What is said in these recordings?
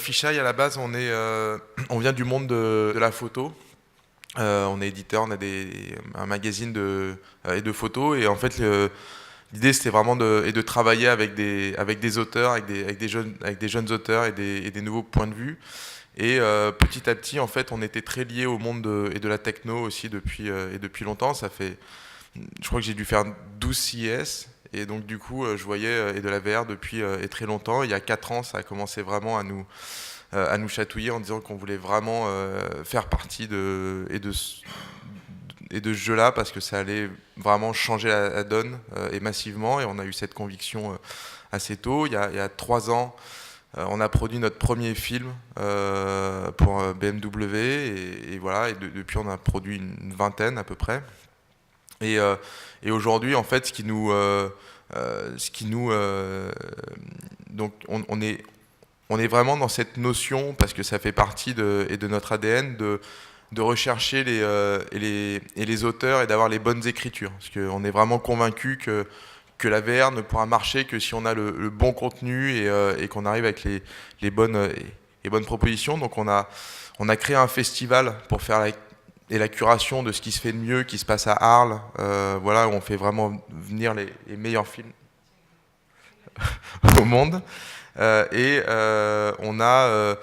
Fisheye, à la base, on vient du monde de la photo. On est éditeur, on a un magazine et de photos. Et en fait, l'idée, c'était vraiment de travailler avec des auteurs, avec des jeunes auteurs et des nouveaux points de vue. Et petit à petit, en fait, on était très liés au monde et de la techno aussi depuis longtemps. Je crois que j'ai dû faire 12 CES. Et donc, du coup, je voyais et de la VR depuis très longtemps. Il y a 4 ans, ça a commencé vraiment à nous chatouiller en disant qu'on voulait vraiment faire partie de ce jeu-là parce que ça allait vraiment changer la donne et massivement. Et on a eu cette conviction assez tôt. Il y a 3 ans, on a produit notre premier film pour BMW et voilà. Et depuis, on a produit une vingtaine à peu près. Et aujourd'hui, en fait, donc on est vraiment dans cette notion, parce que ça fait partie de notre ADN, de rechercher les auteurs et d'avoir les bonnes écritures. Parce qu'on est vraiment convaincu que la VR ne pourra marcher que si on a le bon contenu et qu'on arrive avec les bonnes propositions. Donc on a créé un festival pour faire la curation de ce qui se fait de mieux, qui se passe à Arles, voilà, où on fait vraiment venir les meilleurs films au monde. On a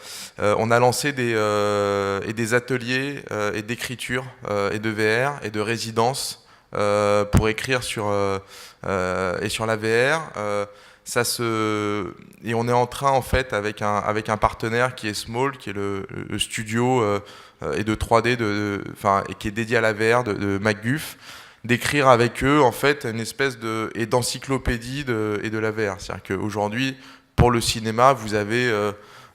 lancé des ateliers et d'écriture et de VR et de résidence pour écrire sur la VR. Et on est en train, en fait, avec un partenaire qui est Small, qui est le studio et de 3D et qui est dédié à la VR de MacGuff, d'écrire avec eux, en fait, une espèce d'encyclopédie et de la VR. C'est-à-dire qu'aujourd'hui, pour le cinéma, vous avez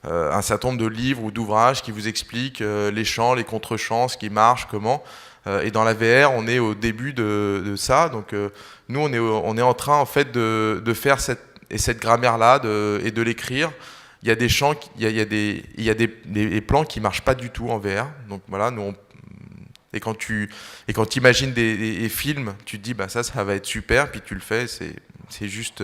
un certain nombre de livres ou d'ouvrages qui vous expliquent les champs, les contre-champs, ce qui marche, comment. Et dans la VR, on est au début de ça. Donc nous, on est en train, en fait, de faire cette grammaire-là et de l'écrire. Il y a des champs, il y a des plans qui marchent pas du tout en VR. Donc voilà, et quand tu imagines des films, tu te dis ça va être super, puis tu le fais, c'est juste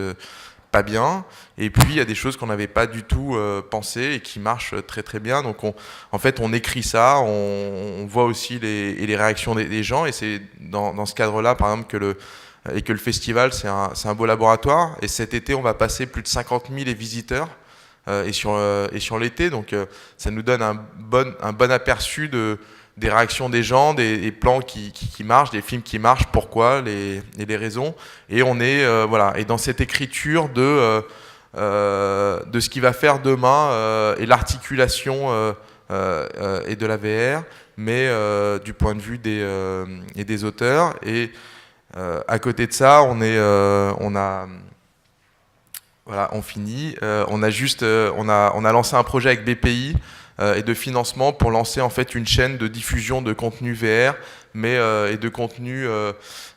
pas bien. Et puis il y a des choses qu'on n'avait pas du tout pensées et qui marchent très très bien. Donc en fait, on écrit ça, on voit aussi les réactions des gens, et c'est dans ce cadre-là, par exemple, que le festival, c'est un beau laboratoire. Et cet été, on va passer plus de 50 000 visiteurs et sur l'été. Donc ça nous donne un bon aperçu des réactions des gens, des plans qui marchent, des films qui marchent, pourquoi, les raisons. Et on est voilà. Et dans cette écriture de ce qui va faire demain et l'articulation et de la VR, mais du point de vue des auteurs. Et à côté de ça, voilà, on finit. On a lancé un projet avec BPI et de financement pour lancer, en fait, une chaîne de diffusion de contenu VR, mais et de contenu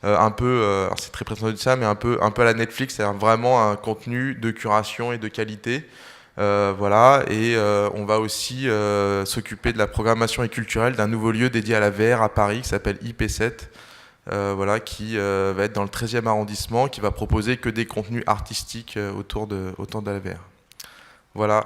un peu, alors c'est très prétentieux de ça, mais un peu à la Netflix, c'est vraiment un contenu de curation et de qualité. Voilà, et on va aussi s'occuper de la programmation et culturelle d'un nouveau lieu dédié à la VR à Paris qui s'appelle IP7. Voilà, qui va être dans le 13e arrondissement, qui va proposer que des contenus artistiques autour de la VR. Voilà.